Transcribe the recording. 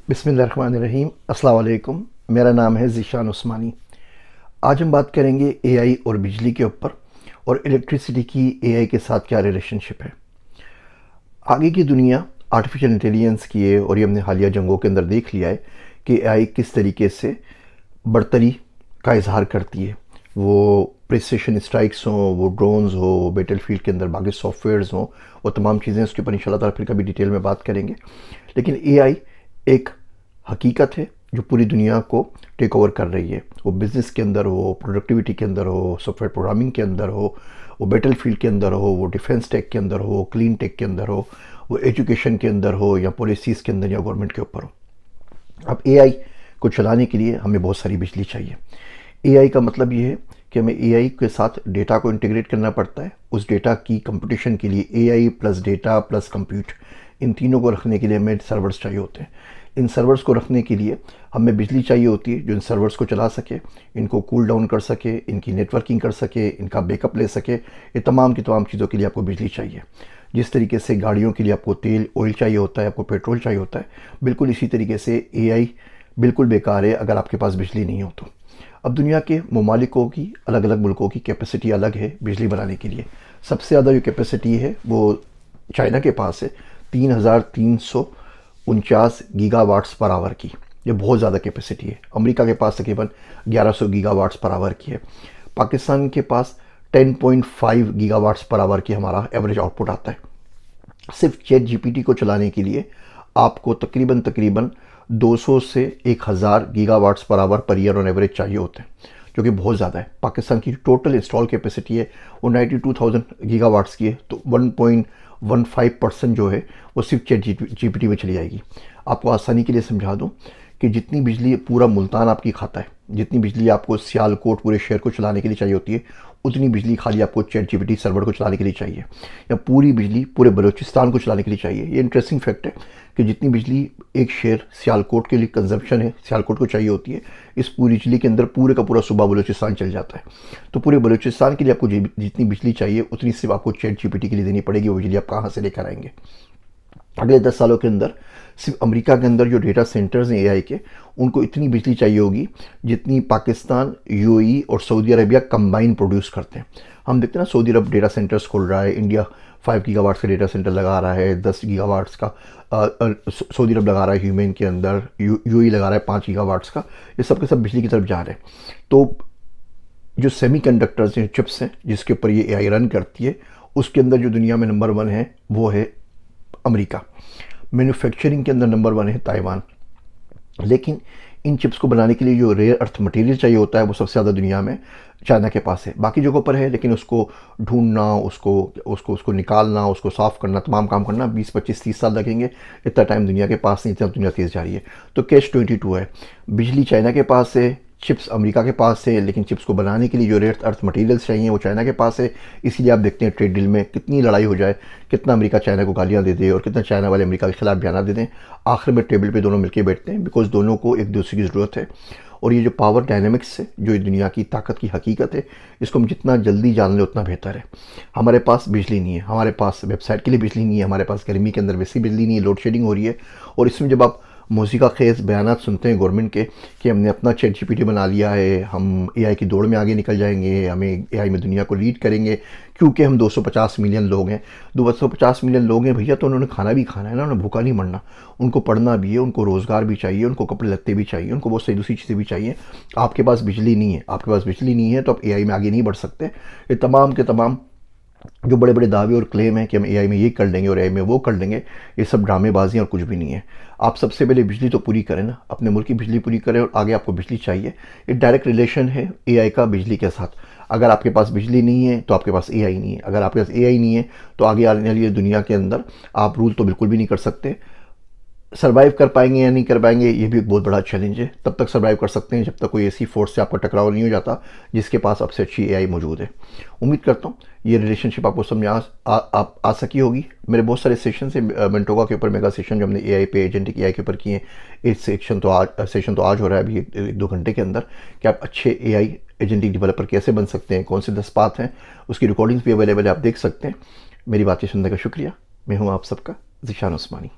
बिस्मिल्लाहिर्रहमानिर्रहीम। अस्सलाम वालेकुम। मेरा नाम है ज़ीशान उस्मानी। आज हम बात करेंगे एआई और बिजली के ऊपर और इलेक्ट्रिसिटी की एआई के साथ क्या रिलेशनशिप है। आगे की दुनिया आर्टिफिशियल इंटेलिजेंस की है और ये हमने हालिया जंगों के अंदर देख लिया है कि एआई किस तरीके से बढ़तरी का इजहार करती है। वो प्रिसिशन स्ट्राइक्स हों, वो ड्रोन्स हो, बैटलफील्ड के अंदर बाकी सॉफ्टवेयर्स हों, वो तमाम चीज़ें उसके ऊपर इंशाल्लाह ताला फिर कभी डिटेल में बात करेंगे। लेकिन एआई एक हकीकत है जो पूरी दुनिया को टेक ओवर कर रही है। वो बिज़नेस के अंदर हो, प्रोडक्टिविटी के अंदर हो, सॉफ्टवेयर प्रोग्रामिंग के अंदर हो, वो बैटलफील्ड के अंदर हो, वो डिफेंस टेक के अंदर हो, क्लीन टेक के अंदर हो, वो एजुकेशन के अंदर हो, या पॉलिसीज़ के अंदर या गवर्नमेंट के ऊपर हो। अब एआई को चलाने के लिए हमें बहुत सारी बिजली चाहिए। एआई का मतलब ये है कि हमें एआई के साथ डेटा को इंटीग्रेट करना पड़ता है। उस डेटा की कंप्यूटेशन के लिए AI plus data plus compute, इन तीनों को रखने के लिए हमें सर्वर्स चाहिए होते हैं। इन सर्वर्स को रखने के लिए हमें बिजली चाहिए होती है जो इन सर्वर्स को चला सके, इनको कूल डाउन कर सके, इनकी नेटवर्किंग कर सके, इनका बैकअप ले सके। ये तमाम की तमाम चीज़ों के लिए आपको बिजली चाहिए। जिस तरीके से गाड़ियों के लिए आपको तेल ऑयल चाहिए होता है, आपको पेट्रोल चाहिए होता है, बिल्कुल इसी तरीके से एआई बिल्कुल बेकार है अगर आपके पास बिजली नहीं हो तो। अब दुनिया के ममालिकों की, अलग अलग मुल्कों की कैपेसिटी अलग है बिजली बनाने के लिए। सबसे ज़्यादा जो कैपेसिटी है वो चाइना के पास है, 3,349 गीगावाट्स पर आवर की। ये बहुत ज़्यादा कैपेसिटी है। अमेरिका के पास तकरीबन 1100 गीगावाट्स पर आवर की है। पाकिस्तान के पास 10.5 गीगावाट्स पर आवर की हमारा एवरेज आउटपुट आता है। सिर्फ चैट जीपीटी को चलाने के लिए आपको तकरीबन 200 से 1000 gigawatts per hour per year on average चाहिए होते हैं, जो कि बहुत ज़्यादा है। पाकिस्तान की टोटल इंस्टॉल कैपेसिटी है वो 92,000 गीगावाट्स की है, तो 1.15% जो है वो सिर्फ चैट जीपीटी में चली जाएगी। आपको आसानी के लिए समझा दूँ कि जितनी बिजली पूरा मुल्तान आपकी खाता है, जितनी बिजली आपको सियालकोट पूरे शहर को चलाने के लिए चाहिए होती है, उतनी बिजली खाली आपको चैट जीपीटी सर्वर को चलाने के लिए चाहिए, या पूरी बिजली पूरे बलूचिस्तान को चलाने के लिए चाहिए। ये इंटरेस्टिंग फैक्ट है कि जितनी बिजली एक शहर सियालकोट के लिए कंजम्पशन है, सियालकोट को चाहिए होती है, इस पूरी बिजली के अंदर पूरे का पूरा सूबा बलूचिस्तान चल जाता है। तो पूरे बलूचिस्तान के लिए आपको जितनी बिजली चाहिए उतनी सिर्फ आपको चैट जीपीटी के लिए देनी पड़ेगी। वो बिजली आप कहाँ से लेकर आएंगे? अगले 10 सालों के अंदर सिर्फ अमेरिका के अंदर जो डेटा सेंटर्स हैं एआई के, उनको इतनी बिजली चाहिए होगी जितनी पाकिस्तान, यूएई और सऊदी अरबिया कंबाइन प्रोड्यूस करते हैं। हम देखते हैं ना, सऊदी अरब डेटा सेंटर्स खोल रहा है, इंडिया 5 गीगावाट्स का डेटा सेंटर लगा रहा है, 10 गीगावाट्स का सऊदी अरब लगा रहा है ह्यूमेन के अंदर, यूएई लगा रहा है 5 गीगावाट्स का। ये सब के सब बिजली की तरफ जा रहे हैं। तो जो सेमीकंडक्टर्स हैं, चिप्स हैं, जिसके ऊपर ये एआई रन करती है, उसके अंदर जो दुनिया में नंबर 1 है वो है अमेरिका। मैन्युफैक्चरिंग के अंदर नंबर 1 है ताइवान। लेकिन इन चिप्स को बनाने के लिए जो रेयर अर्थ मटेरियल चाहिए होता है वो सबसे ज़्यादा दुनिया में चाइना के पास है। बाकी जगहों पर है, लेकिन उसको ढूंढना, उसको निकालना, उसको साफ़ करना, तमाम काम करना 20-25-30 साल लगेंगे। इतना टाइम दुनिया के पास नहीं, इतना दुनिया तेज़ जा रही है। तो कैच 22 है। बिजली चाइना के पास है, चिप्स अमेरिका के पास है, लेकिन चिप्स को बनाने के लिए जो रेयर अर्थ मटेरियल्स चाहिए वो चाइना के पास है। इसीलिए आप देखते हैं ट्रेड डील में कितनी लड़ाई हो जाए, कितना अमेरिका चाइना को गालियां दे दे और कितना चाइना वाले अमेरिका के खिलाफ बयान दे दें, आखिर में टेबल पे दोनों मिलकर बैठते हैं, बिकॉज दोनों को एक दूसरे की ज़रूरत है। और ये जो पावर डायनेमिक्स है, जो दुनिया की ताकत की हकीकत है, इसको हम जितना जल्दी जान लें उतना बेहतर है। हमारे पास बिजली नहीं है, हमारे पास वेबसाइट के लिए बिजली नहीं है, हमारे पास गर्मी के अंदर वैसी बिजली नहीं है, लोड शेडिंग हो रही है। और इसमें जब आप मौसीका खेज बयानात सुनते हैं गवर्नमेंट के कि हमने अपना चैट जीपीटी बना लिया है, हम एआई की दौड़ में आगे निकल जाएंगे, हमें एआई में दुनिया को लीड करेंगे क्योंकि हम 250 मिलियन लोग हैं। 250 मिलियन लोग हैं भैया, तो उन्होंने खाना भी खाना है ना, उन्हें भूखा नहीं मरना। उनको पढ़ना भी है, उनको रोज़गार भी चाहिए, उनको कपड़े लत्ते भी चाहिए, उनको बहुत सारी दूसरी चीज़ें भी चाहिए। आपके पास बिजली नहीं है, आपके पास बिजली नहीं है तो आप एआई में आगे नहीं बढ़ सकते। ये तमाम के तमाम जो बड़े बड़े दावे और क्लेम हैं कि हम एआई में ये कर लेंगे और एआई में वो कर लेंगे, ये सब ड्रामेबाजी और कुछ भी नहीं है। आप सबसे पहले बिजली तो पूरी करें ना, अपने मुल्क की बिजली पूरी करें और आगे आपको बिजली चाहिए। ये डायरेक्ट रिलेशन है एआई का बिजली के साथ। अगर आपके पास बिजली नहीं है तो आपके पास एआई नहीं है, अगर आपके पास एआई नहीं है तो आगे आने वाली दुनिया के अंदर आप रूल तो बिल्कुल भी नहीं कर सकते। सर्वाइव कर पाएंगे या नहीं कर पाएंगे ये भी एक बहुत बड़ा चैलेंज है। तब तक सर्वाइव कर सकते हैं जब तक कोई ऐसी फोर्स से आपका टकराव नहीं हो जाता जिसके पास आपसे अच्छी एआई मौजूद है। उम्मीद करता हूँ ये रिलेशनशिप आपको समझ आ सकी होगी। मेरे बहुत सारे सेशन से मेंटोगा के ऊपर मेगा सेशन जो हमने एआई पे, एजेंटिक एआई के ऊपर किए हैं, एक सेशन तो आज हो रहा है अभी 1-2 घंटे के अंदर, कि आप अच्छे एआई एजेंटिक डेवलपर कैसे बन सकते हैं, कौन से 10 पाथ हैं, उसकी रिकॉर्डिंग्स भी अवेलेबल है, आप देख सकते हैं। मेरी बातें सुनने का शुक्रिया। मैं हूँ आप सबका ज़ीशान उस्मानी।